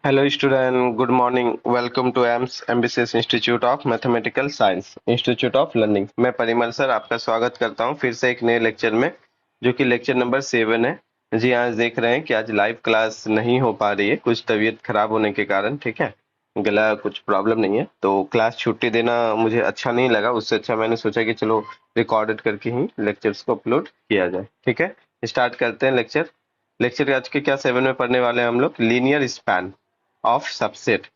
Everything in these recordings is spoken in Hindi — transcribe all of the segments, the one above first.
Hello student, good morning. Welcome to AMS Ambitious Institute of Mathematical Science, Institute of Learning. मैं परिमल सर आपका स्वागत करता हूं फिर से एक नए लेक्चर में, जो कि लेक्चर नंबर 7 है। जी आज देख रहे हैं कि आज लाइव क्लास नहीं हो पा रही है, कुछ तबीयत खराब होने के कारण। ठीक है, गला कुछ प्रॉब्लम नहीं है, तो क्लास छुट्टी देना मुझे अच्छा नहीं लगा। उससे अच्छा मैंने सोचा कि चलो रिकॉर्डेड करके ही लेक्चर्स को अपलोड किया जाए। ठीक है, स्टार्ट करते हैं लेक्चर। लेक्चर आज के क्या 7 में पढ़ने वाले हैं हम लोग, लीनियर स्पैन ऑफ सबसेट।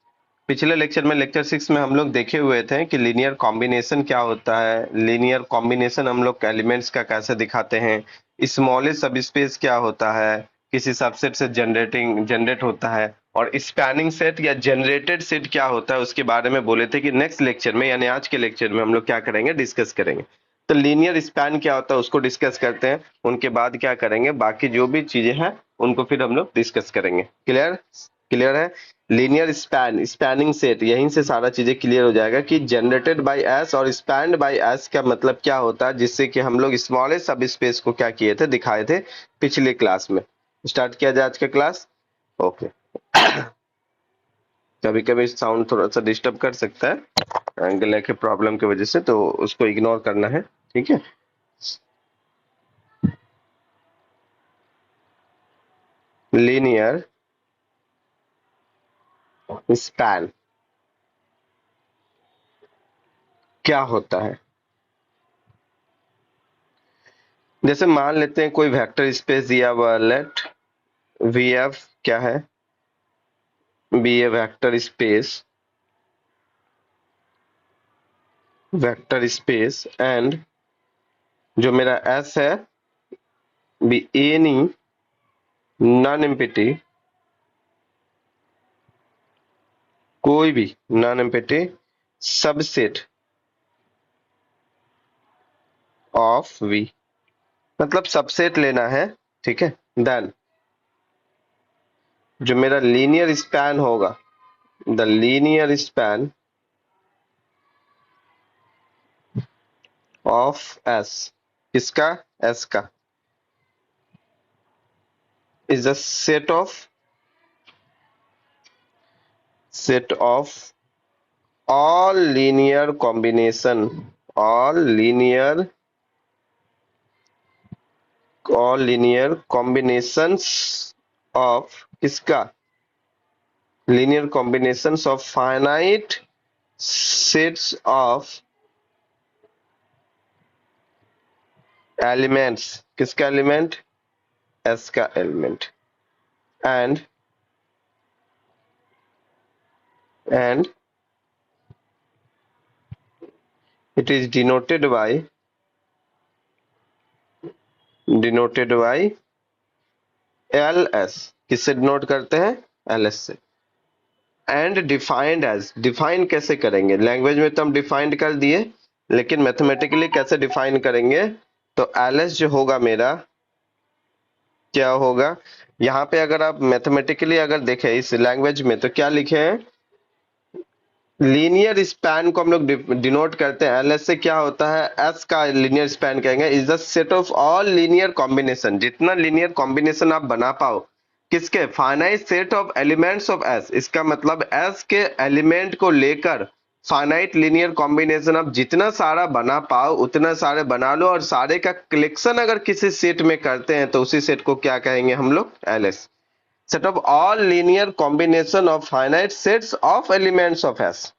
पिछले लेक्चर में लेक्चर 6 में हम लोग देखे हुए थे कि लीनियर कॉम्बिनेशन क्या होता है, लीनियर कॉम्बिनेशन हम लोग एलिमेंट्स का कैसे दिखाते हैं, स्मॉलेस्ट सब स्पेस क्या होता है, किसी सबसेट से जनरेट होता है, और स्पैनिंग सेट या जनरेटेड सेट क्या होता है उसके बारे में बोले थे कि नेक्स्ट लेक्चर में यानी आज के लेक्चर में हम लोग क्या करेंगे, डिस्कस करेंगे। तो लीनियर स्पैन क्या होता है उसको डिस्कस करते हैं, उनके बाद क्या करेंगे, बाकी जो भी चीजें हैं उनको फिर हम लोग डिस्कस करेंगे। क्लियर क्लियर है। लीनियर स्पैनिंग सेट, यहीं से सारा चीजें क्लियर हो जाएगा कि जनरेटेड बाय एस और स्पैन्ड बाय एस का मतलब क्या होता है, जिससे कि हम लोग स्मॉलेस्ट सब स्पेस को क्या किए थे, दिखाए थे पिछले क्लास में। स्टार्ट किया जाए आज का क्लास। ओके। कभी कभी साउंड थोड़ा सा डिस्टर्ब कर सकता है गले के प्रॉब्लम की वजह से, तो उसको इग्नोर करना है। ठीक है, लीनियर स्पैन क्या होता है। जैसे मान लेते हैं कोई वेक्टर स्पेस दिया हुआ, लेट वी एफ क्या है, be a vector space and जो मेरा एस है बी एनी नॉन एम्प्टी, कोई भी non empty subset of V, मतलब सबसेट लेना है। ठीक है, देन जो मेरा लीनियर स्पैन होगा, the linear span of S, किसका, एस का, is the set of all linear combination all linear combinations of किसका, linear combinations of finite sets of elements, किसका एलिमेंट, s का element, and it is denoted by ls, किससे डिनोट करते हैं, ls से। एंड डिफाइंड एज, डिफाइन कैसे करेंगे, लैंग्वेज में तो हम डिफाइंड कर दिए, लेकिन मैथमेटिकली कैसे डिफाइन करेंगे, तो ls जो होगा मेरा, क्या होगा, यहाँ पे अगर आप मैथमेटिकली अगर देखें इस लैंग्वेज में तो क्या लिखे हैं, लीनियर स्पैन को हम लोग डिनोट करते हैं एलएस से। क्या होता है, एस का लीनियर स्पैन कहेंगे is the set of all linear combination, जितना लीनियर कॉम्बिनेशन आप बना पाओ, किसके, finite set of elements of S. इसका मतलब एस के एलिमेंट को लेकर फाइनाइट लीनियर कॉम्बिनेशन आप जितना सारा बना पाओ उतना सारे बना लो, और सारे का कलेक्शन अगर किसी सेट में करते हैं तो उसी सेट को क्या कहेंगे हम लोग, LS. Set of all linear combination of finite sets of elements of S,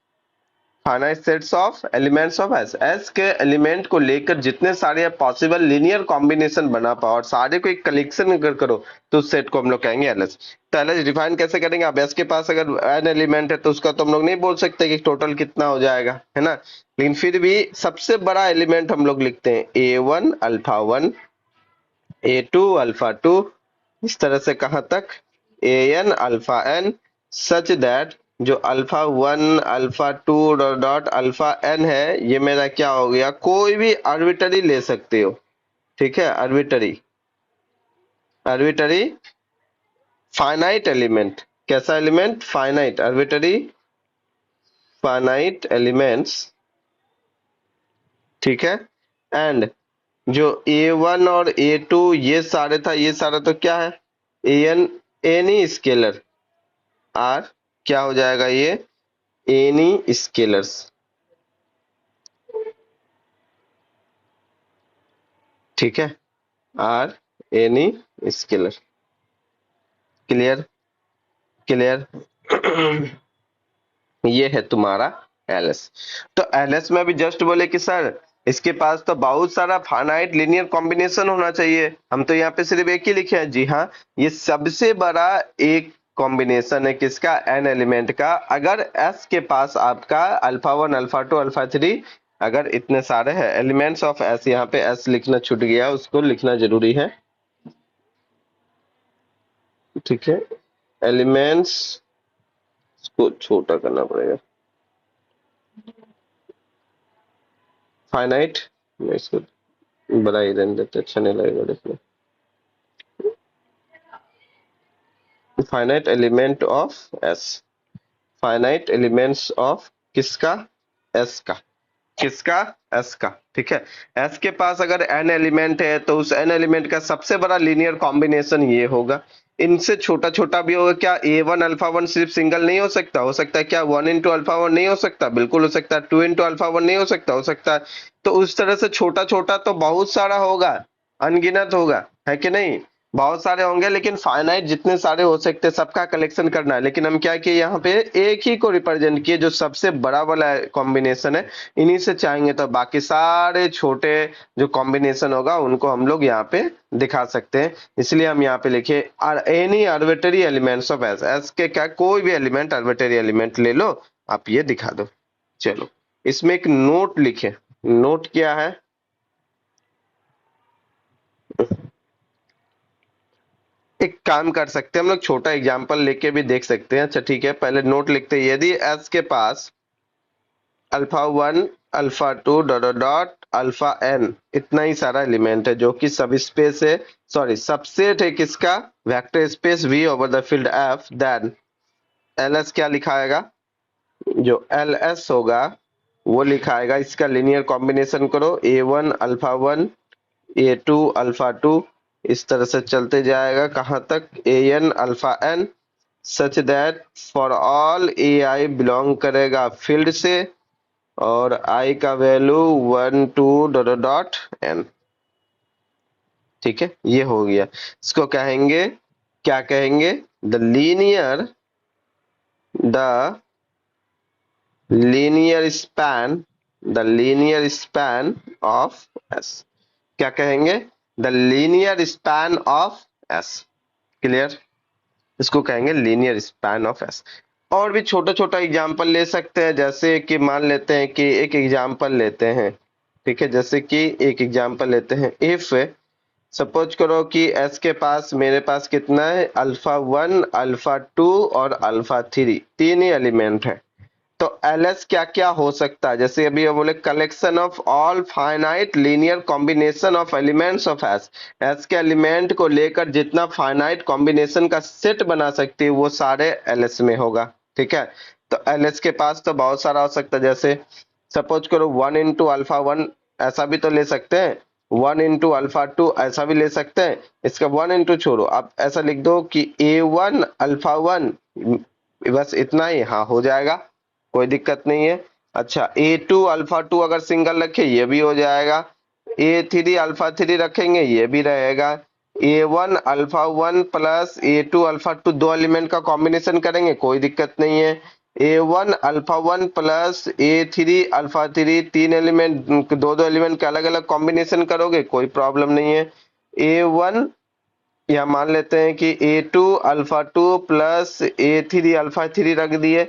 finite sets of elements of S, S के एलिमेंट को लेकर जितने सारे पॉसिबल लीनियर कॉम्बिनेशन बना पाओ और सारे को एक कलेक्शन अगर करो तो उस सेट को हम लोग कहेंगे एलएस। तो एलएस डिफाइन कैसे करेंगे, अब एस के पास अगर एन एलिमेंट है तो उसका तो हम लोग नहीं बोल सकते कि टोटल कितना हो जाएगा, है ना, लेकिन फिर भी सबसे बड़ा एलिमेंट हम लोग लिखते हैं A1 अल्फा 1, A2 अल्फा 2, इस तरह से कहां तक, AN alpha n, such that जो alpha 1 alpha 2 dot alpha n है ये मेरा क्या हो गया, कोई भी आर्बिटरी ले सकते हो। ठीक है, आर्बिटरी आर्बिटरी फाइनाइट एलिमेंट, कैसा element, finite, arbitrary finite elements. ठीक है, एंड जो A1 और A2 ये सारे था, ये सारा तो क्या है, एन, एनी स्केलर आर क्या हो जाएगा ये, एनी स्केलर्स, ठीक है, are any scalar. Clear, clear. ये है तुम्हारा एलएस। तो एलएस में भी जस्ट बोले कि सर इसके पास तो बहुत सारा फाइनाइट लीनियर कॉम्बिनेशन होना चाहिए, हम तो यहाँ पे सिर्फ एक ही लिखे हैं। जी हाँ, ये सबसे बड़ा एक कॉम्बिनेशन है किसका, एन एलिमेंट का। अगर एस के पास आपका अल्फा 1 अल्फा 2 अल्फा 3 अगर इतने सारे हैं एलिमेंट्स ऑफ एस, यहाँ पे एस लिखना छूट गया, उसको लिखना जरूरी है, ठीक है। एलिमेंट्स को छोटा करना पड़ेगा, फाइनाइट, मैं इसको बड़ा ही रहने देते, अच्छा नहीं लगेगा देखने। Finite element of S, finite elements of किसका, एस का, किसका, एस का, ठीक है। एस के पास अगर एन एलिमेंट है तो उस एन एलिमेंट का सबसे बड़ा लीनियर कॉम्बिनेशन ये होगा। इनसे छोटा छोटा भी होगा क्या, ए वन अल्फा वन सिर्फ सिंगल नहीं हो सकता, हो सकता है क्या, वन इंटू अल्फा वन नहीं हो सकता, बिल्कुल हो सकता है, टू इंटू अल्फा वन नहीं हो सकता, हो सकता है। तो उस तरह से छोटा छोटा तो बहुत सारा होगा, अनगिनत होगा, है कि नहीं, बहुत सारे होंगे, लेकिन फाइनाइट जितने सारे हो सकते हैं सबका कलेक्शन करना है। लेकिन हम क्या किए यहाँ पे, एक ही को रिप्रेजेंट किए जो सबसे बड़ा वाला कॉम्बिनेशन है, इन्हीं से चाहेंगे तो बाकी सारे छोटे जो कॉम्बिनेशन होगा उनको हम लोग यहाँ पे दिखा सकते हैं। इसलिए हम यहाँ पे लिखे any arbitrary elements of S, S के क्या कोई भी एलिमेंट आर्बिट्रेरी एलिमेंट ले लो, आप ये दिखा दो। चलो इसमें एक नोट लिखे, नोट क्या है, एक काम कर सकते हैं हम लोग, छोटा एग्जांपल लेके भी देख सकते हैं। अच्छा ठीक है, पहले नोट लिखते हैं, यदि एस के पास alpha 1 alpha 2 dot dot alpha n इतना ही सारा एलिमेंट है जो कि सब स्पेस है, सॉरी सबसेट है किसका, vector space V over the field F, then L S क्या लिखाएगा, जो एल एस होगा वो लिखाएगा, इसका लीनियर कॉम्बिनेशन करो, a one alpha 1 a two alpha 2, इस तरह से चलते जाएगा कहां तक, a n alpha n, such that for all a i belong करेगा फील्ड से, और आई का वैल्यू 1 2 डॉट डॉट एन, ठीक है। ये हो गया, इसको कहेंगे, क्या कहेंगे, the linear, the linear span, the linear span of S, क्या कहेंगे, the linear span of S. Clear, इसको कहेंगे लीनियर स्पैन ऑफ एस। और भी छोटा छोटा एग्जाम्पल ले सकते हैं, जैसे कि मान लेते हैं कि एक एग्जाम्पल लेते हैं, ठीक है, जैसे कि एक एग्जाम्पल लेते हैं, इफ सपोज करो कि एस के पास मेरे पास कितना है, अल्फा 1 अल्फा 2 और अल्फा 3, तीन ही एलिमेंट है। तो एलएस क्या क्या हो सकता है, जैसे अभी ये बोले collection of all finite linear combination of elements of S, S के एलिमेंट को लेकर जितना फाइनाइट कॉम्बिनेशन का सेट बना सकती है वो सारे एलएस में होगा, ठीक है। तो एलएस के पास तो बहुत सारा हो सकता है, जैसे सपोज करो 1 इंटू अल्फा 1 ऐसा भी तो ले सकते हैं, 1 इंटू अल्फा 2 ऐसा भी ले सकते हैं, इसका 1 इंटू छोड़ो, आप ऐसा लिख दो कि ए वन अल्फा 1, बस इतना ही, हाँ हो जाएगा, कोई दिक्कत नहीं है। अच्छा ए टू अल्फा 2 अगर सिंगल रखे ये भी हो जाएगा, ए थ्री अल्फा 3 रखेंगे ये भी रहेगा, a one alpha 1 plus a two alpha 2 दो एलिमेंट का कॉम्बिनेशन करेंगे कोई दिक्कत नहीं है, ए one alpha 1 plus a three alpha 3 तीन एलिमेंट, दो दो एलिमेंट का अलग अलग कॉम्बिनेशन करोगे कोई प्रॉब्लम नहीं है। ए वन या मान लेते हैं कि a two alpha 2 plus a three alpha 3 रख दिए,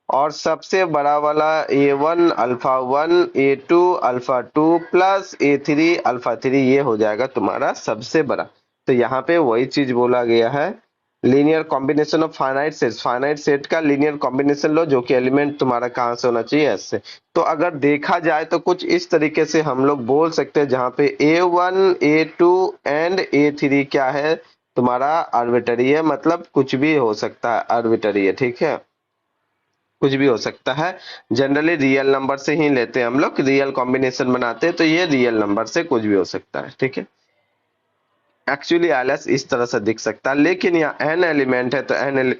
और सबसे बड़ा वाला a one alpha 1 a two alpha 2 plus a three alpha 3, ये हो जाएगा तुम्हारा सबसे बड़ा। तो यहाँ पे वही चीज बोला गया है, linear combination of finite sets, finite set का लीनियर कॉम्बिनेशन लो जो कि एलिमेंट तुम्हारा कहाँ से होना चाहिए, ऐसे। तो अगर देखा जाए तो कुछ इस तरीके से हम लोग बोल सकते हैं, जहाँ पे a one a two and a three क्या है तुम्हारा आर्बिट्ररी है, मतलब कुछ भी हो सकता है, आर्बिट्ररी है, ठीक है, कुछ भी हो सकता है। जनरली रियल नंबर से ही लेते हैं हम लोग, रियल कॉम्बिनेशन बनाते हैं, तो ये रियल नंबर से कुछ भी हो सकता है, ठीक है। एक्चुअली एलएस इस तरह से दिख सकता है, लेकिन यहाँ एन एलिमेंट है तो एन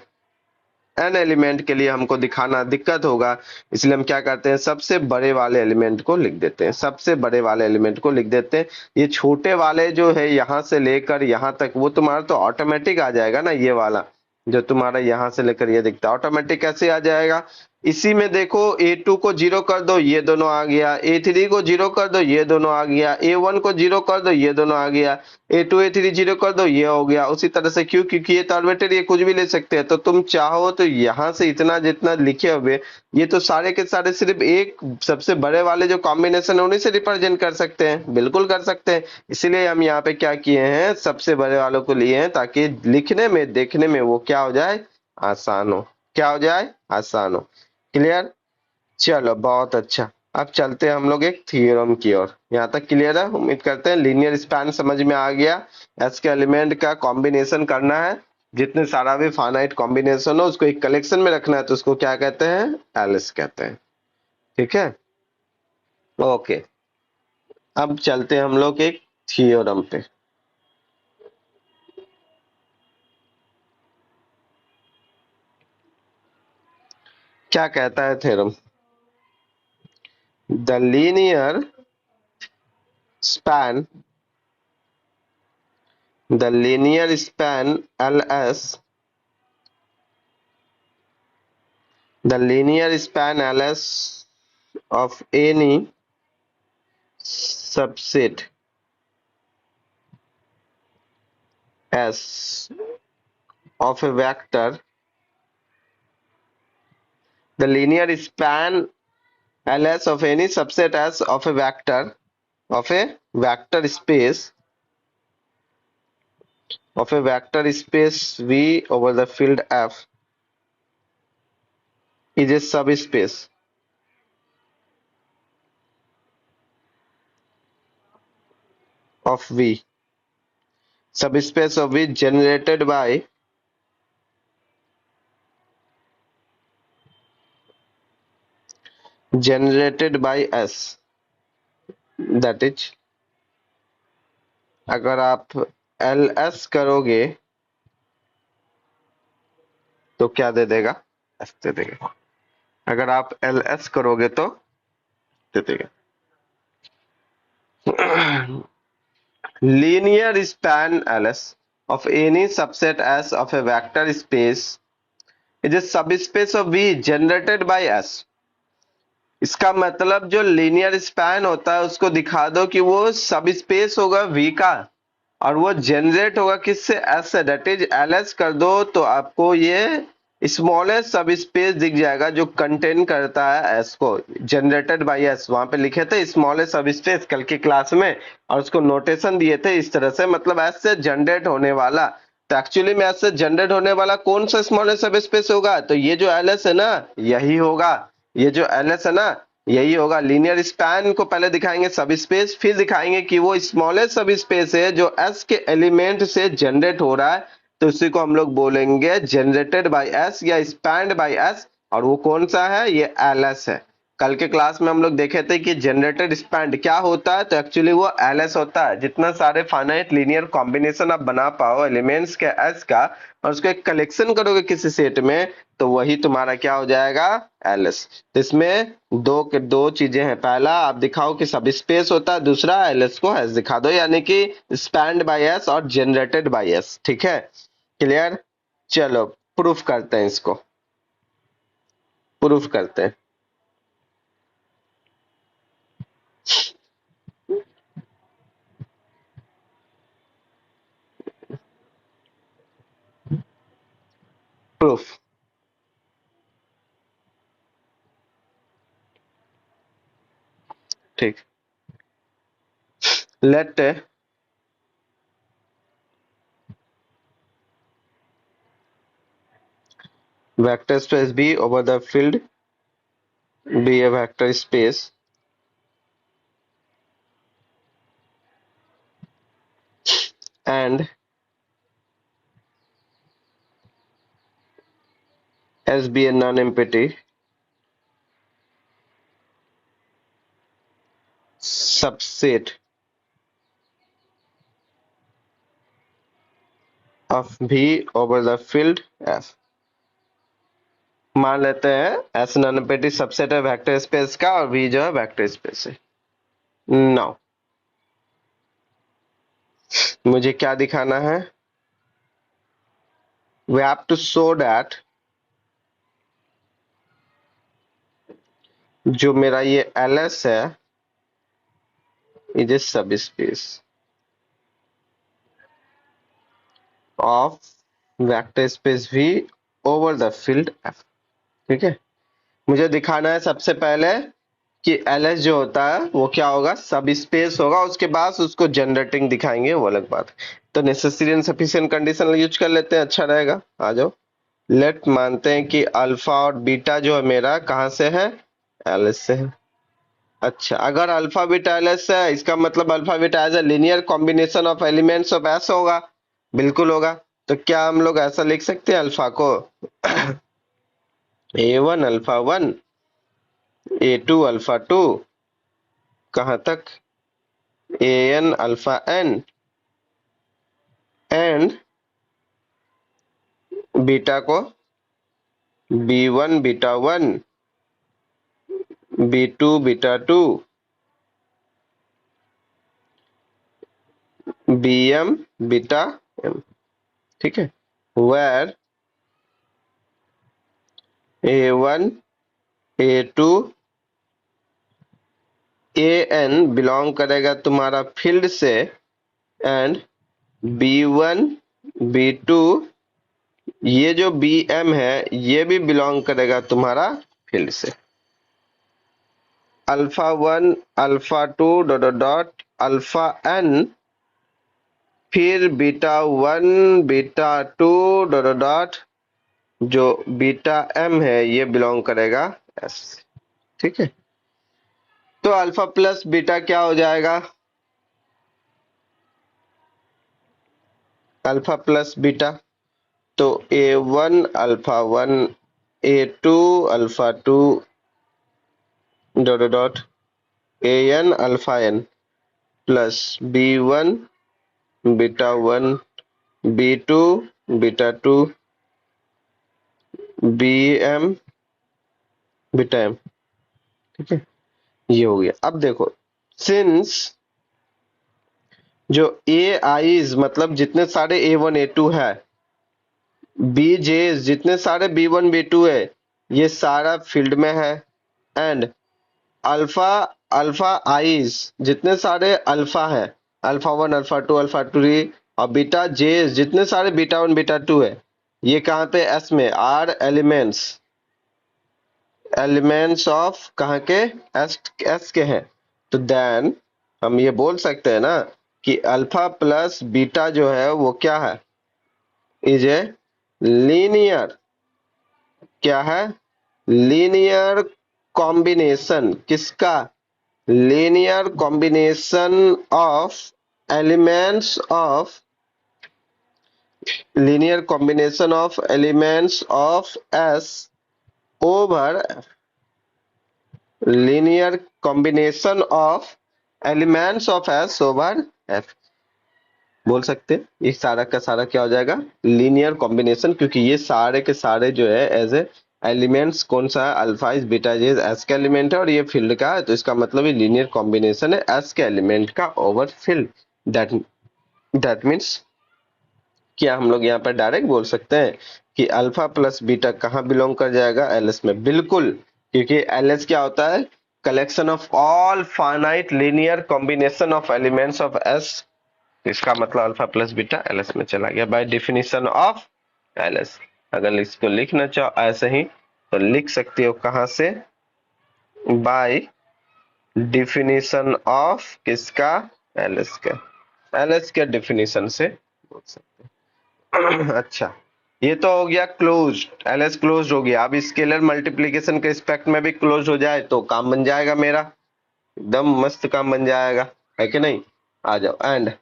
एन एलिमेंट के लिए हमको दिखाना दिक्कत होगा, इसलिए हम क्या करते हैं, सबसे बड़े वाले एलिमेंट को लिख देते हैं, सबसे बड़े वाले एलिमेंट को लिख देते हैं। ये छोटे वाले जो है यहां से लेकर यहां तक वो तुम्हारा तो ऑटोमेटिक आ जाएगा ना, ये वाला जो तुम्हारा यहां से लेकर ये दिखता है ऑटोमेटिक कैसे आ जाएगा। इसी में देखो A2 को जीरो कर दो, ये दोनों आ गया, A3 को जीरो कर दो, ये दोनों आ गया, A1 को जीरो कर दो, ये दोनों आ गया, A2 A3 जीरो कर दो, ये हो गया। उसी तरह से क्यों, क्योंकि ये तो आर्बिट्रेरी, ये कुछ भी ले सकते हैं, तो तुम चाहो तो यहाँ से इतना जितना लिखे हुए ये तो सारे के सारे सिर्फ एक सबसे बड़े वाले जो कॉम्बिनेशन है उन्हीं से रिप्रेजेंट कर सकते हैं, बिल्कुल कर सकते हैं। इसीलिए हम यहाँ पे क्या किए हैं, सबसे बड़े वालों को लिए हैं ताकि लिखने में देखने में वो क्या हो जाए, आसान हो, क्या हो जाए, आसान हो। क्लियर, चलो बहुत अच्छा। अब चलते हैं हम लोग एक थ्योरम की ओर। यहाँ तक क्लियर है, उम्मीद करते हैं लीनियर स्पैन समझ में आ गया। एस के एलिमेंट का कॉम्बिनेशन करना है, जितने सारा भी फाइनाइट कॉम्बिनेशन हो उसको एक कलेक्शन में रखना है, तो उसको क्या कहते हैं, एलिस कहते हैं। ठीक है, ओके। अब चलते हैं हम लोग एक थ्योरम पे। क्या कहता है theorem, the linear span, the linear span ls, the linear span ls of any subset s of a vector, the linear span ls of any subset s of a vector space v over the field f is a subspace of v, subspace of v generated by s, that is अगर आप एल एस करोगे तो क्या दे देगा, एस दे देगा। अगर आप एल एस करोगे तो दे देगा। Linear span L S of any subset S of a vector space is a subspace of V generated by S। इसका मतलब जो लीनियर स्पैन होता है उसको दिखा दो कि वो सब स्पेस होगा V का और वो जनरेट होगा किससे, एस से, दैट इज एल एस कर दो तो आपको ये स्मॉलेस्ट सब स्पेस दिख जाएगा जो कंटेन करता है एस को, जनरेटेड बाय एस। वहां पे लिखे थे स्मॉलेस्ट सब स्पेस कल की क्लास में और उसको नोटेशन दिए थे इस तरह से, मतलब एस से जनरेट होने वाला। तो एक्चुअली में एस से जनरेट होने वाला कौन सा स्मॉलेस्ट सब स्पेस होगा, तो ये जो एल एस है ना यही होगा, ये जो एल एस है ना यही होगा। लीनियर स्पैन को पहले दिखाएंगे सब स्पेस, फिर दिखाएंगे कि वो स्मॉलेस्ट सब स्पेस है जो एस के एलिमेंट से जनरेट हो रहा है, तो उसी को हम लोग बोलेंगे जनरेटेड बाय एस या स्पैन्ड बाय एस, और वो कौन सा है, ये एल एस है। कल के क्लास में हम लोग देखे थे कि जनरेटेड स्पैन्ड क्या होता है, तो एक्चुअली वो एल एस होता है। जितना सारे फाइनाइट लीनियर कॉम्बिनेशन आप बना पाओ एलिमेंट्स के एस का और उसको एक कलेक्शन करोगे किसी सेट में, तो वही तुम्हारा क्या हो जाएगा, एल एस। इसमें दो चीजें हैं, पहला आप दिखाओ कि सब स्पेस होता है, दूसरा एल एस को एस दिखा दो, यानी कि स्पैन्ड बाय एस और जनरेटेड बाय एस। ठीक है, क्लियर। चलो प्रूफ करते हैं, इसको प्रूफ करते हैं। प्रूफ, ठीक। Let vector space B over the field be a vector space and S be a non-empty subset of V over the field F। मान लेते हैं एस नॉन नेगेटिव सबसेट है वेक्टर स्पेस का और वी जो है वेक्टर स्पेस है। नाउ मुझे क्या दिखाना है, we have to show that जो मेरा ये एल एस है is a sub space of vector space V over the field F. ठीक है, मुझे दिखाना है सबसे पहले कि एल एस जो होता है वो क्या होगा, सब स्पेस होगा, उसके बाद उसको जनरेटिंग दिखाएंगे, वो अलग बात है। तो necessary and sufficient condition use कर लेते हैं, अच्छा रहेगा। आ जाओ, लेट मानते हैं कि अल्फा और बीटा जो है मेरा कहाँ से है, एल एस से है। अच्छा, अगर अल्फा बीटा एल एस है, इसका मतलब alpha beta as a linear combination of elements of S होगा, बिल्कुल होगा। तो क्या हम लोग ऐसा लिख सकते हैं अल्फा को a one alpha one, a two alpha two, कहाँ तक, a n alpha n, and beta को b one beta one, b two beta two, b m beta m. ठीक है, where a one a two a n belong करेगा तुम्हारा फील्ड से, and b one b two ये जो बी एम है ये भी बिलोंग करेगा तुम्हारा फील्ड से। Alpha one alpha two dot dot dot alpha n, फिर beta one beta two dot dot dot जो बीटा एम है ये बिलोंग करेगा एस। ठीक है, तो अल्फा प्लस बीटा क्या हो जाएगा, अल्फा प्लस बीटा, तो a one alpha one, a two alpha two dot dot a n alpha n plus b one beta one, b two beta two, b m beta m. ठीक है, ये हो गया। अब देखो, सिंस जो ए आईज मतलब जितने सारे ए वन ए टू है, बी जे जितने सारे बी वन बी टू है, ये सारा फील्ड में है, एंड अल्फा अल्फा आईज जितने सारे अल्फा है, alpha one alpha to alpha three, और बीटा जे जितने सारे बीटा वन बीटा टू है, ये कहाँ पे एस में आर एलिमेंट्स, एलिमेंट्स ऑफ कहाँ के, एस एस के हैं। तो देन हम ये बोल सकते हैं ना कि अल्फा प्लस बीटा जो है वो क्या है, इज ए लीनियर, क्या है, लीनियर कॉम्बिनेशन, किसका, linear combination of elements of, linear combination of elements of S over, linear combination of elements of S over F, बोल सकते हैं ये सारा का सारा क्या हो जाएगा, लीनियर कॉम्बिनेशन, क्योंकि ये सारे के सारे जो है एज ए एलिमेंट्स कौन सा है, alpha is beta J S का एलिमेंट है और ये फील्ड का है, तो इसका मतलब ये लीनियर कॉम्बिनेशन है एस के एलिमेंट का over field. That that means क्या हम लोग यहाँ पर डायरेक्ट बोल सकते हैं कि अल्फा प्लस बीटा कहाँ बिलोंग कर जाएगा, एल एस में, बिल्कुल, क्योंकि एल एस क्या होता है, collection of all finite linear combination of elements of S, इसका मतलब alpha plus beta L S में चला गया by definition of L S. अगर इसको लिखना चाहो ऐसे ही तो लिख सकते हो, कहाँ से, बाय डिफिनीशन ऑफ किसका, एल एस का, एल एस के डिफिनीशन से बोल सकते हैं। अच्छा, ये तो हो गया क्लोज, एल एस क्लोज हो गया। अब स्केलर मल्टीप्लीकेशन के रिस्पेक्ट में भी क्लोज हो जाए तो काम बन जाएगा मेरा, एकदम मस्त काम बन जाएगा, है कि नहीं। आ जाओ, and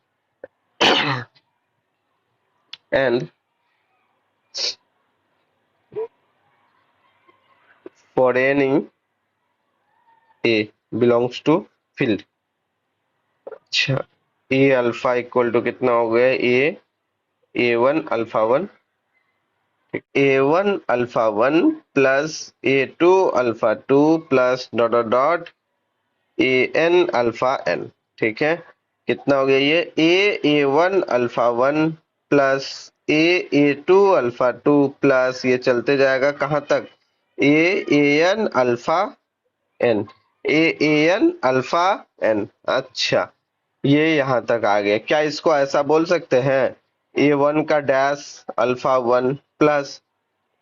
for any a belongs to field. अच्छा, ए अल्फा इक्वल टू कितना हो गया, a a one alpha one, A1 alpha 1 plus A2 alpha 2 plus dot dot dot AN alpha n। ठीक है, कितना हो गया ये A1 alpha 1 plus A2 alpha 2 plus ये चलते जाएगा कहाँ तक AN alpha n, AN alpha n। अच्छा, ये यहां तक आ गया। क्या इसको ऐसा बोल सकते हैं A1 का डैश अल्फा 1 प्लस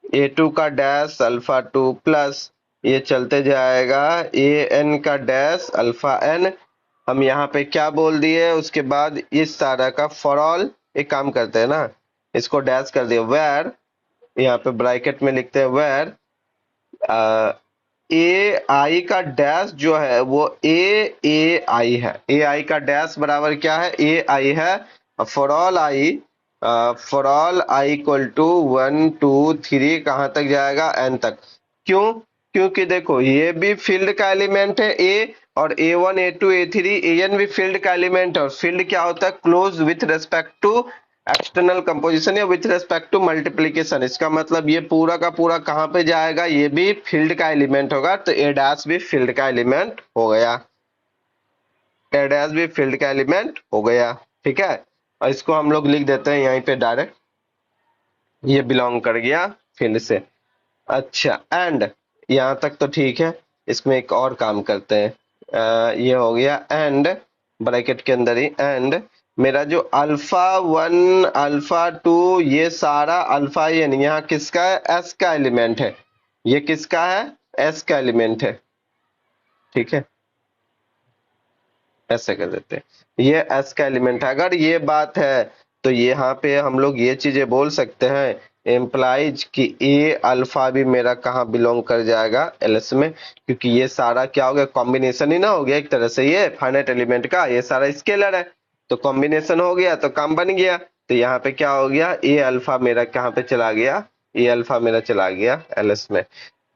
A2 का डैश अल्फा 2 प्लस ये चलते जाएगा AN का डैश अल्फा n। हम यहाँ पे क्या बोल दिए, उसके बाद इस सारा का फॉर ऑल एक काम करते हैं ना, इसको डैश कर दिए वेर, यहाँ पे ब्रैकेट में लिखते हैं वेर ए आई का डैश जो है वो ए आई है। ए आई का डैश बराबर क्या है, ए आई है। For all i equal to 1 2 3 कहाँ तक जाएगा एन तक। क्यों, क्योंकि देखो ये भी फील्ड का एलिमेंट है ए, और A1 A2 A3 AN भी फील्ड का एलिमेंट है। और फील्ड क्या होता है, close with respect to external composition या विथ रेस्पेक्ट टू मल्टीप्लीकेशन। इसका मतलब ये पूरा का पूरा कहाँ पे जाएगा, ये भी फील्ड का एलिमेंट होगा, तो ए डैश भी फील्ड का एलिमेंट हो गया, ए डैश भी फील्ड का एलिमेंट हो गया। ठीक है, और इसको हम लोग लिख देते हैं यहीं पे डायरेक्ट, ये बिलोंग कर गया फील्ड से। अच्छा, एंड यहाँ तक तो ठीक है। इसमें एक और काम करते हैं, ये हो गया एंड, ब्रैकेट के अंदर ही एंड मेरा जो अल्फा 1 अल्फा 2 ये सारा अल्फा एन यहाँ किसका है, एस का एलिमेंट है। ये किसका है, एस का एलिमेंट है। ठीक है, ऐसे कर देते हैं, ये एस का एलिमेंट है। अगर ये बात है तो यहाँ पे हम लोग ये चीजें बोल सकते हैं एम्प्लाइज कि ए अल्फा भी मेरा कहाँ बिलोंग कर जाएगा, एलएस में, क्योंकि ये सारा क्या हो गया, कॉम्बिनेशन ही ना हो गया एक तरह से, ये फाइनाइट एलिमेंट का ये सारा स्केलर है, तो कॉम्बिनेशन हो गया तो काम बन गया। तो यहाँ पे क्या हो गया, ए अल्फा मेरा कहाँ पे चला गया, ए अल्फा मेरा चला गया एलएस में।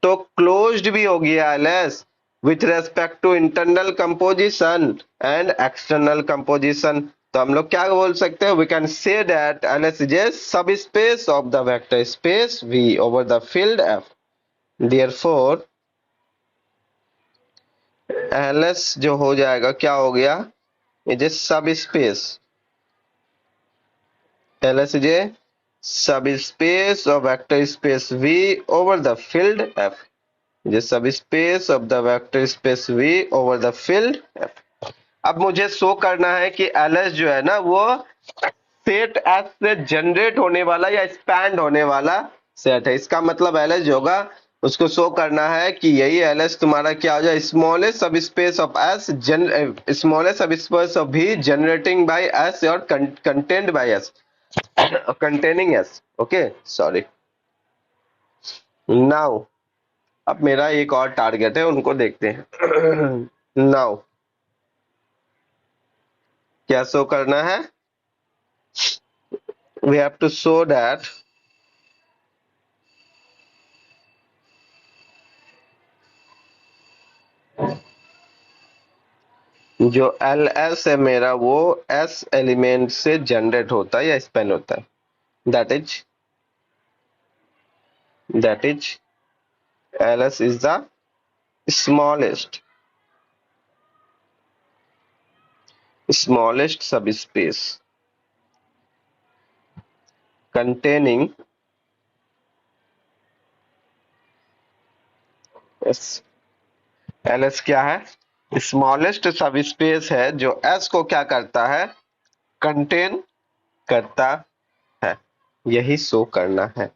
तो क्लोज्ड भी हो गया LS with respect to internal composition and external composition। तो हम लोग क्या बोल सकते हैं, we can say that LS is a subspace of the vector space V over the field F। therefore LS जो हो जाएगा क्या हो गया, is a subspace, LS is a subspace of vector space V over the field F, is a subspace of the vector space V over the field F। अब मुझे शो करना है कि एलएस जो है ना वो सेट एस से जनरेट होने वाला या स्पैंड होने वाला सेट है। इसका मतलब एलएस जो होगा उसको शो करना है कि यही एलएस तुम्हारा क्या हो जाए, स्मॉलेस्ट सब स्पेस ऑफ एस, स्मॉलेस्ट सब स्पेस ऑफ भी जनरेटिंग बाय एस और content by S, containing S. Okay, sorry. Now अब मेरा एक और टारगेट है, उनको देखते हैं। नाउ क्या शो करना है, we have to show that जो एल एस है मेरा वो एस एलिमेंट से जनरेट होता है या स्पेन होता है, that is L S is the smallest सब space containing S. L S क्या है, स्मॉलेस्ट सब स्पेस है जो एस को क्या करता है, कंटेन करता है, यही शो करना है।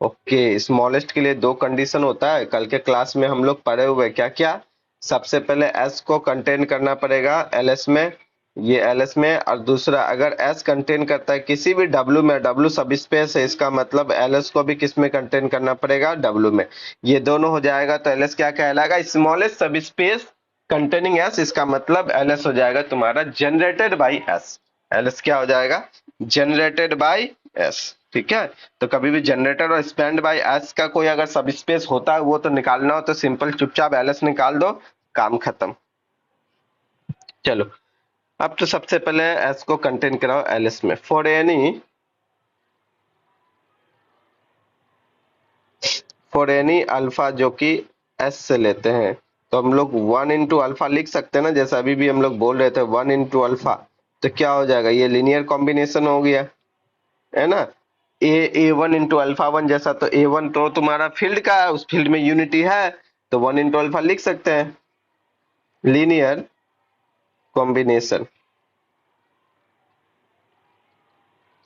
ओके, स्मॉलेस्ट के लिए दो कंडीशन होता है, कल के क्लास में हम लोग पढ़े हुए क्या क्या। सबसे पहले एस को कंटेन करना पड़ेगा एलएस में, ये एलएस में, और दूसरा अगर एस कंटेन करता है किसी भी डब्ल्यू में, डब्ल्यू सब स्पेस है, इसका मतलब एलएस को भी किस में कंटेन करना पड़ेगा, डब्ल्यू में। ये दोनों हो जाएगा तो एलएस क्या कहलाएगा, स्मॉलेस्ट सब स्पेस कंटेनिंग एस। इसका मतलब एलएस हो जाएगा तुम्हारा जनरेटेड बाई एस। एलएस क्या हो जाएगा, जनरेटेड बाई एस। ठीक है, तो कभी भी जनरेटर और स्पेंड बाय एस का कोई अगर सब स्पेस होता है वो तो निकालना हो तो सिंपल चुपचाप एलएस निकाल दो, काम खत्म। चलो, अब तो सबसे पहले एस को कंटेन कराओ एलएस में। For any for any alpha जो कि एस से लेते हैं, तो हम लोग 1 इंटू अल्फा लिख सकते हैं ना, जैसे अभी भी हम लोग बोल रहे थे 1 इंटू अल्फा, तो क्या हो जाएगा, ये लीनियर कॉम्बिनेशन हो गया, है ना। ए वन इंटू अल्फा वन जैसा, तो ए वन तो तुम्हारा फील्ड का है, उस फील्ड में यूनिटी है, तो 1 इंटू अल्फा लिख सकते हैं। Linear combination,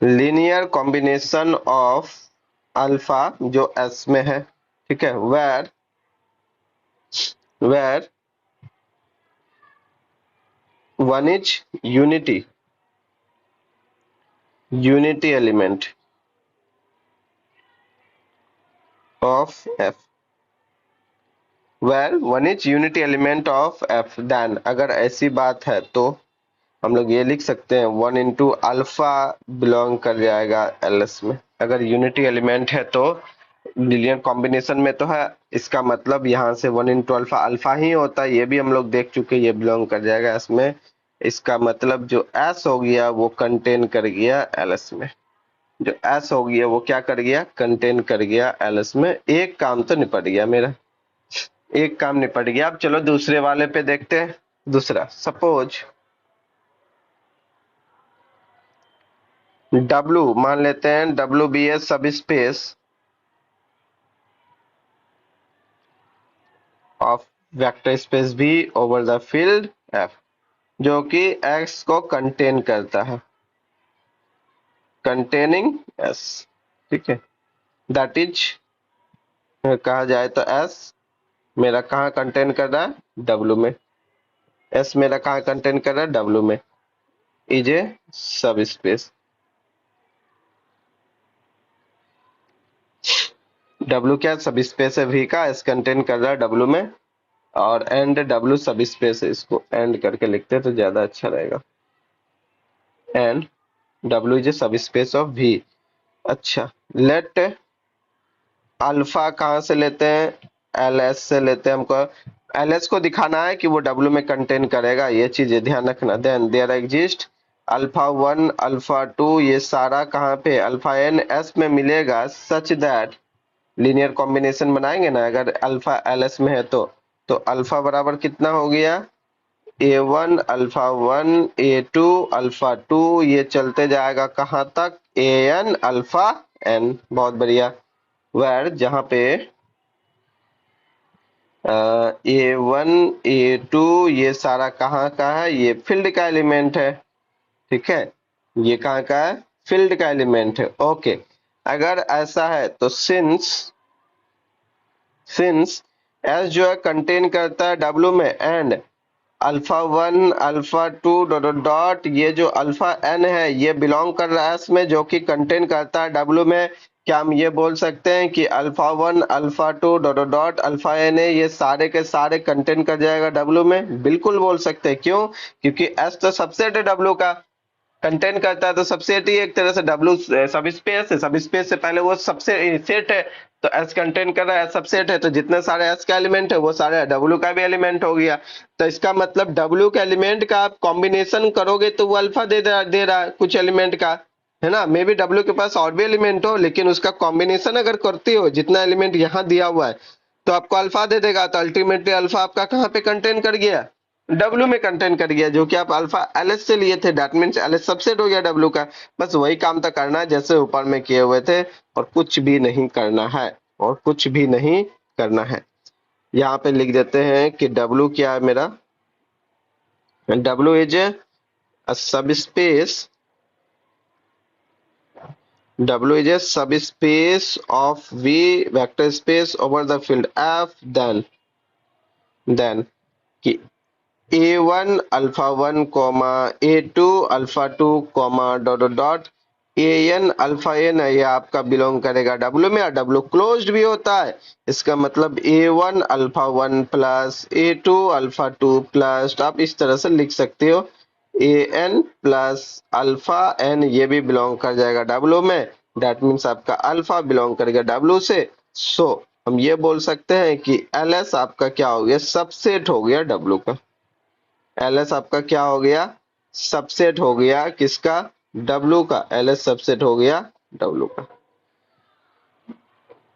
linear combination of alpha जो एस में है, ठीक है, where where one is unity unity element of F, where one is unity element of F, then अगर ऐसी बात है तो हम लोग ये लिख सकते हैं 1 इंटू अल्फा बिलोंग कर जाएगा एलएस में। अगर यूनिटी एलिमेंट है तो लीनियर कॉम्बिनेशन में तो है, इसका मतलब यहाँ से 1 इंटू अल्फा अल्फा ही होता है, ये भी हम लोग देख चुके, ये बिलोंग कर जाएगा एस में। इसका मतलब जो एस हो गया वो कंटेन कर गया एलएस में, जो एस हो गया वो क्या कर गया, कंटेन कर गया एलएस में। एक काम तो निपट गया मेरा, एक काम निपट गया। अब चलो दूसरे वाले पे देखते हैं। दूसरा, सपोज W मान लेते हैं, W बी एस सब space of vector space V over the field F, जो कि X को कंटेन करता है, कंटेनिंग S, ठीक है। दैट इज कहा जाए तो S मेरा कहाँ कंटेन कर रहा है, W में। S मेरा कहाँ कंटेन कर रहा है, W में। Is a sub space, W क्या सब स्पेस है V का, S कंटेन कर रहा है W में, और एंड W सब स्पेस है, इसको एंड करके लिखते हैं तो ज्यादा अच्छा रहेगा। And W is a sub space of V। अच्छा, लेट अल्फा कहाँ से लेते हैं, LS से लेते हैं। हमको LS को दिखाना है कि वो W में कंटेन करेगा, ये चीजें ध्यान रखना। Then there exist alpha 1 alpha 2, ये सारा कहाँ पे अल्फा n S में मिलेगा, सच दैट लीनियर कॉम्बिनेशन बनाएंगे ना, अगर अल्फा LS में है तो अल्फा बराबर कितना हो गया, A1 अल्फा 1 A2 अल्फा 2, ये चलते जाएगा कहाँ तक, AN अल्फा n। बहुत बढ़िया। वेर जहाँ पे A1 A2 ये सारा कहाँ का है, ये फील्ड का एलिमेंट है, ठीक है, ये कहाँ का है, फील्ड का एलिमेंट है। ओके, अगर ऐसा है तो सिंस S जो है कंटेन करता है W में, and alpha 1 alpha 2 dot dot, ये जो अल्फा n है ये बिलोंग कर रहा है S में, जो कि कंटेन करता है W में, क्या हम ये बोल सकते हैं कि alpha 1 alpha 2 dot dot alpha n है, ये सारे के सारे कंटेन कर जाएगा W में? बिल्कुल बोल सकते हैं। क्यों? क्योंकि S तो सबसेट है W का, कंटेन करता है तो सबसेट ही एक तरह से W सब स्पेस है, सब स्पेस से पहले वो सबसे सेट है, तो S कंटेन कर रहा है, सबसेट है, तो जितने सारे S का एलिमेंट है वो सारे W का भी एलिमेंट हो गया। तो इसका मतलब W के एलिमेंट का आप कॉम्बिनेशन करोगे तो वो अल्फा दे रहा है कुछ एलिमेंट का, है ना। मे बी W के पास और भी एलिमेंट हो, लेकिन उसका कॉम्बिनेशन अगर करती हो, जितना एलिमेंट यहाँ दिया हुआ है, तो आपको अल्फा दे देगा। तो अल्टीमेटली अल्फा आपका कहाँ पे कंटेन कर गया, W में कंटेन कर गया, जो कि आप अल्फा LS से लिए थे। दैट मींस LS सबसेट हो गया W का। बस वही काम तो करना है जैसे ऊपर में किए हुए थे, और कुछ भी नहीं करना है, और कुछ भी नहीं करना है। यहाँ पे लिख देते हैं कि W क्या है मेरा, W is a subspace, W is a subspace of V vector space over the field F, then कि A1 alpha 1 comma A2 alpha 2 comma dot dot AN alpha n है, ये आपका बिलोंग करेगा W में, और W क्लोज्ड भी होता है। इसका मतलब A1 alpha 1 plus A2 alpha 2 plus, आप इस तरह से लिख सकते हो AN प्लस अल्फा n, ये भी बिलोंग कर जाएगा W में। दैट मीन्स आपका अल्फा बिलोंग करेगा W से। सो हम ये बोल सकते हैं कि LS आपका क्या हो गया, सबसेट हो गया W का। LS आपका क्या हो गया, सबसेट हो गया किसका, W का। LS सबसेट हो गया W का।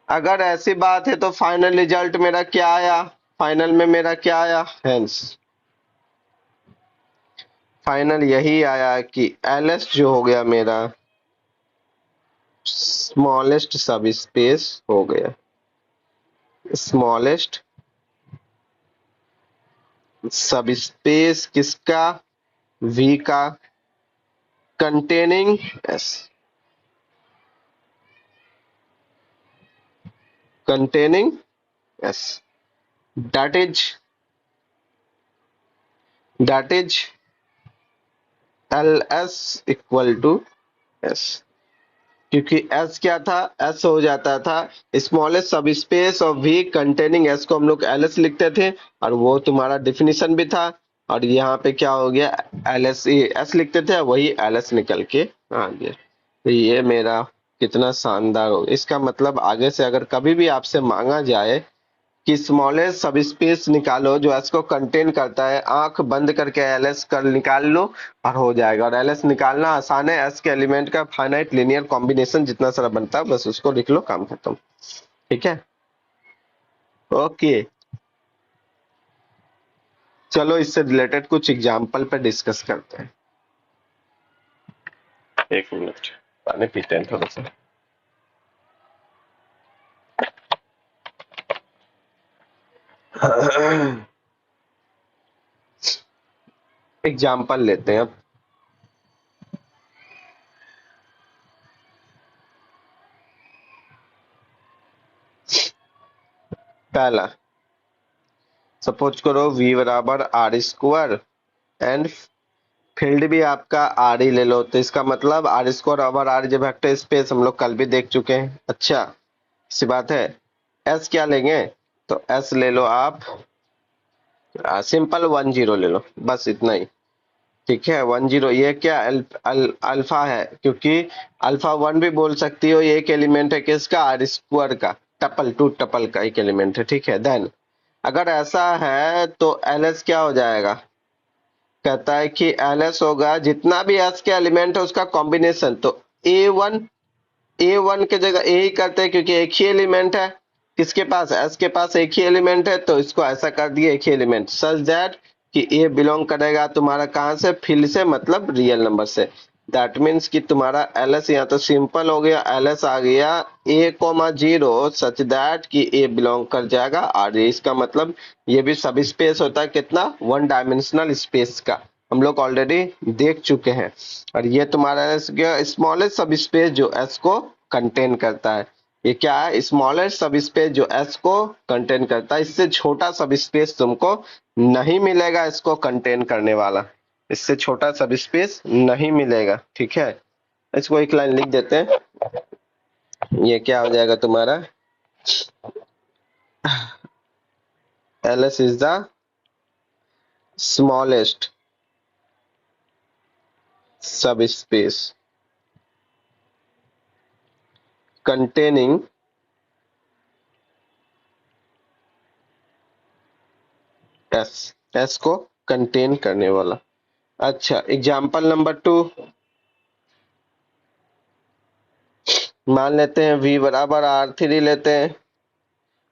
अगर ऐसी बात है तो फाइनल रिजल्ट मेरा क्या आया, फाइनल में मेरा क्या आया, हेंस फाइनल यही आया कि एलएस जो हो गया मेरा स्मॉलेस्ट सब स्पेस हो गया, स्मॉलेस्ट सब स्पेस किसका, वी का, containing S, containing S, that is L S equal to S. क्योंकि एस क्या था, एस हो जाता था स्मॉलेस्ट सब space of V containing S, को हम लोग एल एस लिखते थे और वो तुम्हारा डिफिनीशन भी था। और यहाँ पे क्या हो गया, एल एस एस लिखते थे, वही एल एस निकल के आ गया। तो ये मेरा कितना शानदार हो, इसका मतलब आगे से अगर कभी भी आपसे मांगा जाए कि स्मॉलेस्ट सब स्पेस निकालो जो एस को कंटेन करता है, आंख बंद करके एल एस कर निकाल लो और हो जाएगा। और एल एस निकालना आसान है, एस के एलिमेंट का फाइनाइट लीनियर कॉम्बिनेशन जितना सारा बनता है बस उसको लिख लो, काम खत्म। ठीक है, ओके। चलो इससे रिलेटेड कुछ एग्जाम्पल पे डिस्कस करते हैं। एक मिनट, पानी पीते हैं थोड़ा सा। एग्जाम्पल लेते हैं अब। पहला, सपोज करो v बराबर आर स्क्वायर एंड फील्ड भी आपका आर ही ले लो, तो इसका मतलब आर स्क्वायर ओवर आर जो वेक्टर स्पेस हम लोग कल भी देख चुके हैं। अच्छा सी बात है, एस क्या लेंगे, तो एस ले लो आप, सिंपल 10 ले लो, बस इतना ही। ठीक है 10, ये क्या अल्फा है, क्योंकि अल्फा 1 भी बोल सकती हो, ये एक एलिमेंट है किसका, आर स्क्वायर का, टपल टू टपल का एक एलिमेंट है। ठीक है, देन अगर ऐसा है तो एल एस क्या हो जाएगा, कहता है कि एल एस होगा जितना भी एस के एलिमेंट है उसका कॉम्बिनेशन। तो ए वन के जगह ए ही करते हैं क्योंकि एक ही एलिमेंट है, किसके पास, एस के पास एक ही एलिमेंट है, तो इसको ऐसा कर दिए एक ही एलिमेंट, सच दैट कि ए बिलोंग करेगा तुम्हारा कहां से, फील्ड से, मतलब रियल नंबर से। दैट मीन्स कि तुम्हारा एल एस यहाँ तो सिंपल हो गया, एल एस आ गया a,0 सच दैट कि ए बिलोंग कर जाएगा और इसका मतलब ये भी सब स्पेस होता है कितना, 1 डायमेंशनल स्पेस का, हम लोग ऑलरेडी देख चुके हैं। और ये तुम्हारा स्मॉलेस्ट सब स्पेस जो एस को कंटेन करता है, ये क्या है, स्मॉलेस्ट सब स्पेस जो एस को कंटेन करता है, इससे छोटा सब स्पेस तुमको नहीं मिलेगा इसको कंटेन करने वाला, इससे छोटा सब स्पेस नहीं मिलेगा। ठीक है, इसको एक लाइन लिख देते हैं, ये क्या हो जाएगा तुम्हारा, L S is the smallest सब स्पेस कंटेनिंग एस, एस को कंटेन करने वाला। अच्छा एग्जाम्पल नंबर 2, मान लेते हैं v बराबर r3 लेते हैं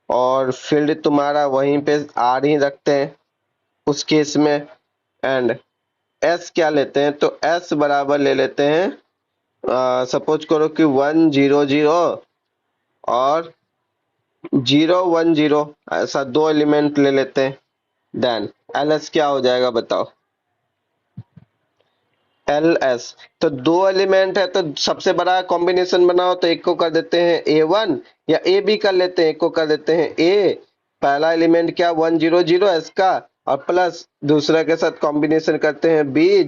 और फील्ड तुम्हारा वहीं पे r ही रखते हैं उस केस में, एंड s क्या लेते हैं, तो s बराबर ले लेते हैं, सपोज करो कि 100 और 010, ऐसा दो एलिमेंट ले लेते हैं, देन एल एस क्या हो जाएगा बताओ, एल एस, तो दो एलिमेंट है तो सबसे बड़ा कॉम्बिनेशन बनाओ, तो एक को कर देते हैं a1 या ए बी कर लेते हैं, एक को कर देते हैं ए, पहला एलिमेंट क्या 100 एस का, और प्लस दूसरा के साथ कॉम्बिनेशन करते हैं B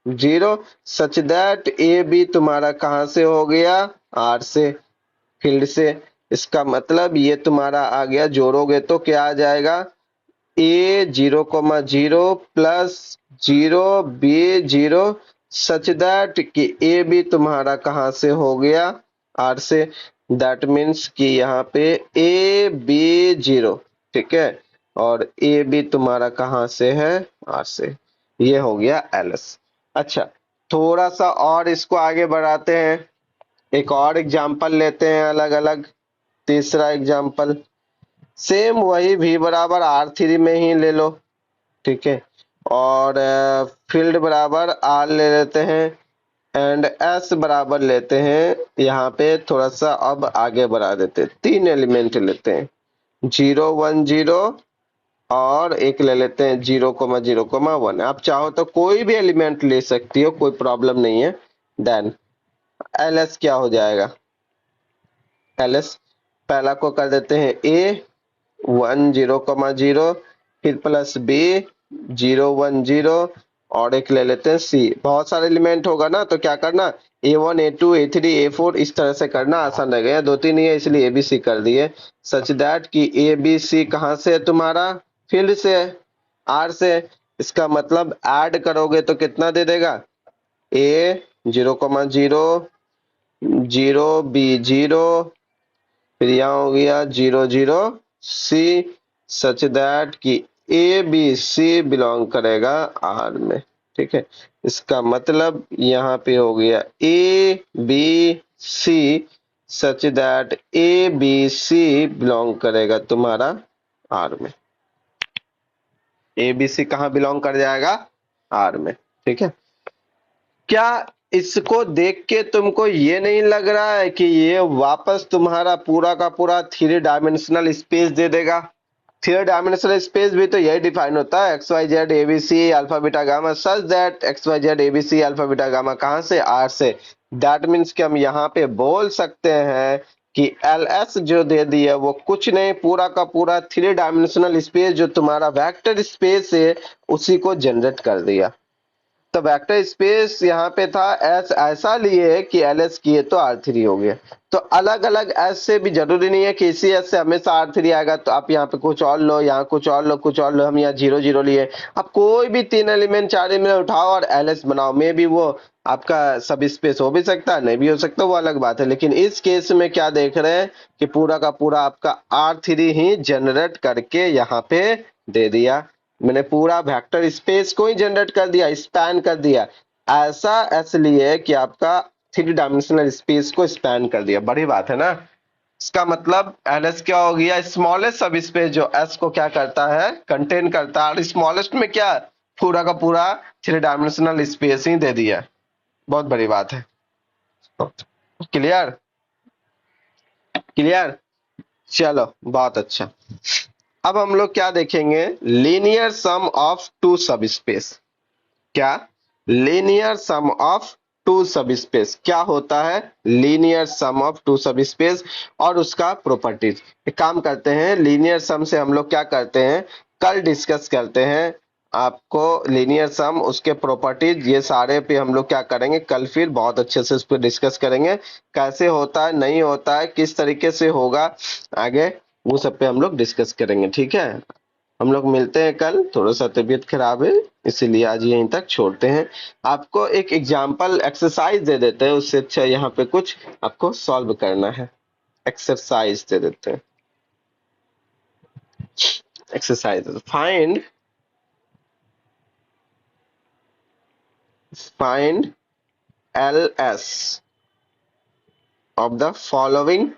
010 such that a b तुम्हारा कहां से हो गया, आर से, फील्ड से। इसका मतलब ये तुम्हारा आ गया, जोड़ोगे तो क्या आ जाएगा, a 0,0 plus 0 b 0 such that कि ए बी तुम्हारा कहां से हो गया, आर से। दैट मीन्स कि यहाँ पे a b 0, ठीक है, और ए बी तुम्हारा कहां से है, आर से। ये हो गया एल एस। अच्छा थोड़ा सा और इसको आगे बढ़ाते हैं, एक और एग्जाम्पल लेते हैं अलग अलग। तीसरा एग्जाम्पल सेम वही v बराबर r3 में ही ले लो, ठीक है। और फील्ड बराबर r ले लेते हैं एंड s बराबर लेते हैं। यहाँ पे थोड़ा सा अब आगे बढ़ा देते हैं, 3 एलिमेंट लेते हैं, 0 1 0 और एक ले लेते हैं 0,0,1। आप चाहो तो कोई भी एलिमेंट ले सकती हो, कोई प्रॉब्लम नहीं है। देन ls क्या हो जाएगा, ls पहला को कर देते हैं a 1 0,0, फिर प्लस b 0 1 0 और एक ले लेते हैं c। बहुत सारे एलिमेंट होगा ना, तो क्या करना, a1 a2 a3 a4 इस तरह से करना आसान रहेगा। यहाँ 2 3 ही है इसलिए abc कर दिए, सच दैट कि abc कहाँ से है तुम्हारा, फील्ड से है, r से। इसका मतलब ऐड करोगे तो कितना दे देगा, a 0,0 0 b 0 फिर यहाँ हो गया 0 0 c, सच दैट कि ए बी सी बिलोंग करेगा आर में, ठीक है। इसका मतलब यहाँ पे हो गया a b c, such that a b c belong करेगा तुम्हारा आर में। ए बी सी कहाँ बिलोंग कर जाएगा, आर में, ठीक है। क्या इसको देख के तुमको ये नहीं लग रहा है कि ये वापस तुम्हारा पूरा का पूरा 3 डायमेंशनल स्पेस दे देगा। 3 डायमेंशनल स्पेस भी तो यही डिफाइन होता है, x y z a b c alpha beta gamma, such that x y z a b c alpha beta gamma कहाँ से, आर से। दैट मीन्स कि हम यहाँ पे बोल सकते हैं कि एल एस जो दे दिया वो कुछ नहीं, पूरा का पूरा 3 डायमेंशनल स्पेस जो तुम्हारा वेक्टर स्पेस है उसी को जनरेट कर दिया। तो वेक्टर स्पेस यहाँ पे था एस, ऐसा लिए कि एल एस किए तो आर थ्री हो गया। तो अलग अलग एस से भी जरूरी नहीं है कि इसी एस से हमेशा आर थ्री आएगा, तो आप यहाँ पे कुछ और लो, यहाँ कुछ और लो, कुछ और लो। हम यहाँ 0 0 लिए, आप कोई भी 3 एलिमेंट 4 एलिमेंट उठाओ और एल एस बनाओ। मे भी वो आपका सब स्पेस हो भी सकता है, नहीं भी हो सकता, वो अलग बात है। लेकिन इस केस में क्या देख रहे हैं कि पूरा का पूरा आपका आर थ्री ही जनरेट करके यहाँ पे दे दिया। मैंने पूरा वेक्टर स्पेस को ही जनरेट कर दिया, स्पैन कर दिया। ऐसा इसलिए कि आपका 3 डायमेंशनल स्पेस को स्पैन कर दिया, बड़ी बात है ना। इसका मतलब एलएस क्या हो गया, स्मॉलेस्ट सब स्पेस जो एस को क्या करता है, कंटेन करता है। और स्मॉलेस्ट में क्या, पूरा का पूरा 3 डायमेंशनल स्पेस ही दे दिया। बहुत बड़ी बात है। क्लियर, क्लियर, चलो बहुत अच्छा। अब हम लोग क्या देखेंगे, लीनियर सम ऑफ टू सब स्पेस। क्या, लीनियर सम ऑफ टू सब स्पेस क्या होता है, लीनियर सम ऑफ टू सब स्पेस और उसका प्रॉपर्टीज। एक काम करते हैं, लीनियर सम से हम लोग क्या करते हैं, कल डिस्कस करते हैं। आपको लीनियर सम, उसके प्रॉपर्टीज, ये सारे पे हम लोग क्या करेंगे कल, फिर बहुत अच्छे से उस पर डिस्कस करेंगे। कैसे होता है, नहीं होता है, किस तरीके से होगा आगे, वो सब पे हम लोग डिस्कस करेंगे, ठीक है। हम लोग मिलते हैं कल। थोड़ा सा तबीयत खराब है इसीलिए आज यहीं तक छोड़ते हैं। आपको एक एग्जाम्पल एक्सरसाइज दे देते हैं, उससे अच्छा यहाँ पे कुछ आपको सॉल्व करना है। एक्सरसाइज दे देते हैं, exercise find L S of the following,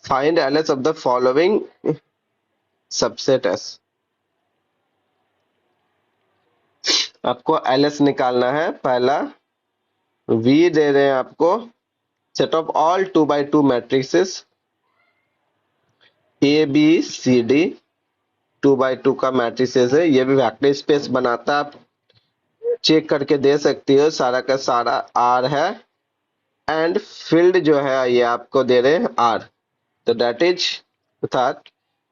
find L S of the following subset S. आपको एल एस निकालना है। पहला वी दे रहे हैं आपको, set of all 2x2 matrices a b c d, 2x2 का मैट्रिसेस है, ये भी वेक्टर स्पेस बनाता है। आप चेक करके दे सकती हो, सारा का सारा आर है एंड फील्ड जो है ये आपको दे रहे हैं आर। तो डेट इज, अर्थात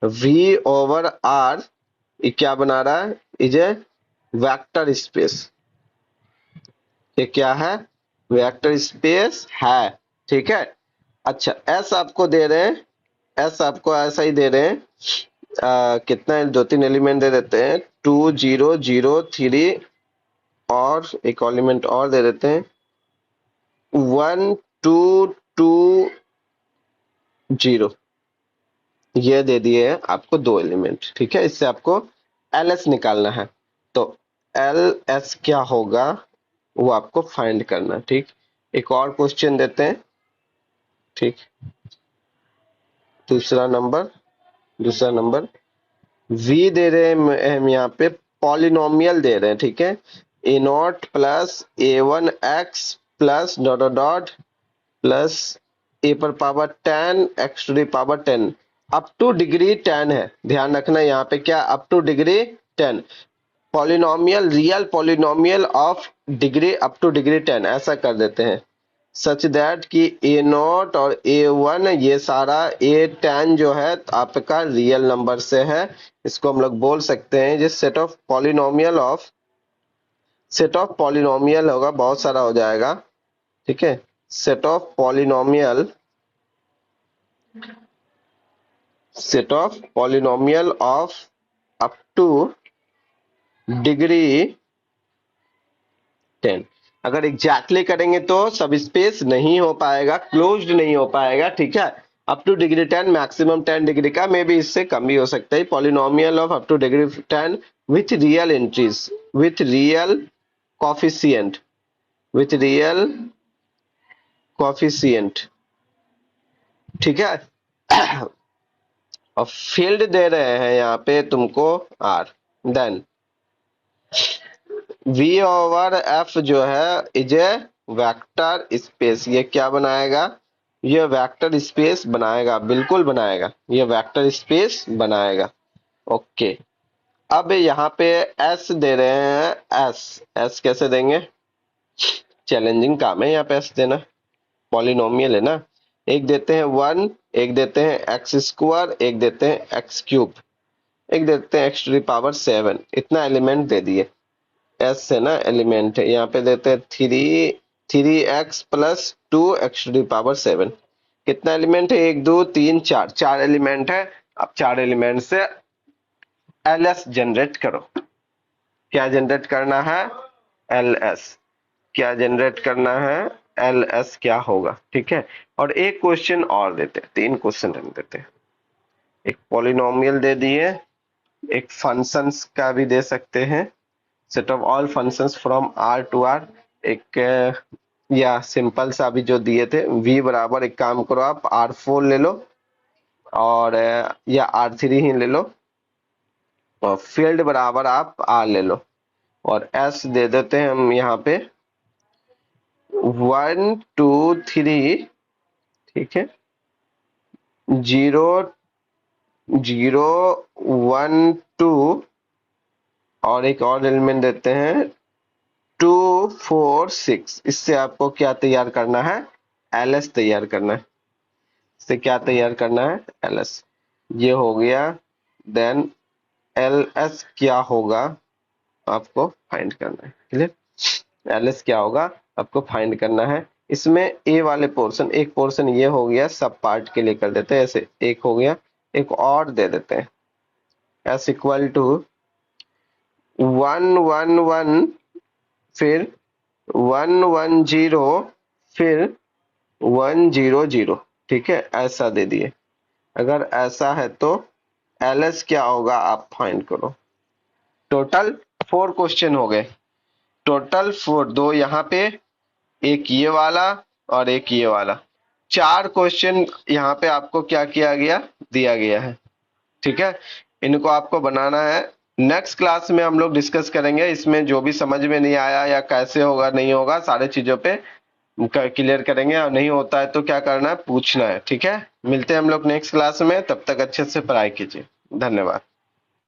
वी ओवर आर ये क्या बना रहा है, इज ए वेक्टर स्पेस। ये क्या है, वेक्टर स्पेस है, ठीक है। अच्छा, एस आपको दे रहे हैं, एस आपको ऐसा ही दे रहे हैं। कितना, 2 3 एलिमेंट दे देते हैं, 2 0 0 3 और एक एलिमेंट और दे देते हैं 1 2 2 0। ये दे दिए हैं आपको 2 एलिमेंट, ठीक है। इससे आपको एल एस निकालना है। तो एल एस क्या होगा, वो आपको फाइंड करना। ठीक, एक और क्वेश्चन देते हैं। ठीक, दूसरा नंबर v दे रहे हैं हम यहाँ पे, पॉलिनोमियल दे रहे हैं। ठीक है, a naught plus a1x plus dot dot dot plus a पर power 10 x to the power 10 up to degree 10 है। ध्यान रखना यहाँ पे क्या, up to degree 10, polynomial, real polynomial of degree up to degree 10 ऐसा कर देते हैं, सच दैट कि ए नॉट और ए वन ये सारा ए 10 जो है आपका रियल नंबर से है। इसको हम लोग बोल सकते हैं जिस सेट ऑफ पॉलिनोमियल होगा, बहुत सारा हो जाएगा। ठीक है, set of polynomial of up to degree 10। अगर एग्जैक्टली करेंगे तो सब स्पेस नहीं हो पाएगा, क्लोज्ड नहीं हो पाएगा। ठीक है, up to degree 10 maximum 10 degree का, मे बी इससे कम भी हो सकता है। Polynomial of up to degree 10 with real entries, with real coefficient. ठीक है, और फील्ड दे रहे हैं यहाँ पे तुमको R, then v over f जो है इज ए वेक्टर स्पेस। ये क्या बनाएगा, ये वेक्टर स्पेस बनाएगा, बिल्कुल बनाएगा, ये वेक्टर स्पेस बनाएगा। ओके, अब यहाँ पे s दे रहे हैं, s कैसे देंगे, चैलेंजिंग काम है यहाँ पे s देना, पॉलिनोमियल है ना। एक देते हैं 1, एक देते हैं एक्स स्क्वायर, एक देते हैं एक्स क्यूब, एक देते हैं x टू द पावर 7। इतना एलिमेंट दे दिए, s है ना एलिमेंट है, यहाँ पे देते हैं 3x plus 2x to the power 7। कितना एलिमेंट है, 1 2 3 4, 4 एलिमेंट है। अब 4 एलिमेंट से ls जनरेट करो। क्या जनरेट करना है, ls। क्या जनरेट करना है, ls क्या होगा। ठीक है, और एक क्वेश्चन और देते हैं, 3 क्वेश्चन हम देते हैं। एक पॉलिनोमियल दे दिए, एक फंक्शंस का भी दे सकते हैं, set of all functions from r to r। एक या सिंपल सा भी जो दिए थे, v बराबर, एक काम करो आप r4 ले लो और या r3 ही ले लो, और फील्ड बराबर आप r ले लो, और s दे देते हैं हम यहाँ पे 1 2 3। ठीक है, 0 0 1 2, और एक और एलिमेंट देते हैं 2 4 6। इससे आपको क्या तैयार करना है, ls तैयार करना है। इससे क्या तैयार करना है, ls। ये हो गया, देन ls क्या होगा आपको फाइंड करना है। क्लियर, ls क्या होगा आपको फाइंड करना है। इसमें a वाले पोर्शन, एक पोर्शन ये हो गया, सब पार्ट के लिए कर देते हैं ऐसे, एक हो गया, एक और दे देते हैं s इक्वल टू 1 1 1 फिर 1 1 0 फिर 1 0 0। ठीक है, ऐसा दे दिए। अगर ऐसा है तो ls क्या होगा आप फाइंड करो। टोटल 4 क्वेश्चन हो गए, टोटल 4, 2 यहाँ पे, एक ये वाला और एक ये वाला, 4 क्वेश्चन यहाँ पे आपको क्या किया गया, दिया गया है। ठीक है, इनको आपको बनाना है। नेक्स्ट क्लास में हम लोग डिस्कस करेंगे, इसमें जो भी समझ में नहीं आया या कैसे होगा नहीं होगा, सारे चीजों पे क्लियर करेंगे, और नहीं होता है तो क्या करना है, पूछना है। ठीक है, मिलते हैं हम लोग नेक्स्ट क्लास में, तब तक अच्छे से पढ़ाई कीजिए। धन्यवाद।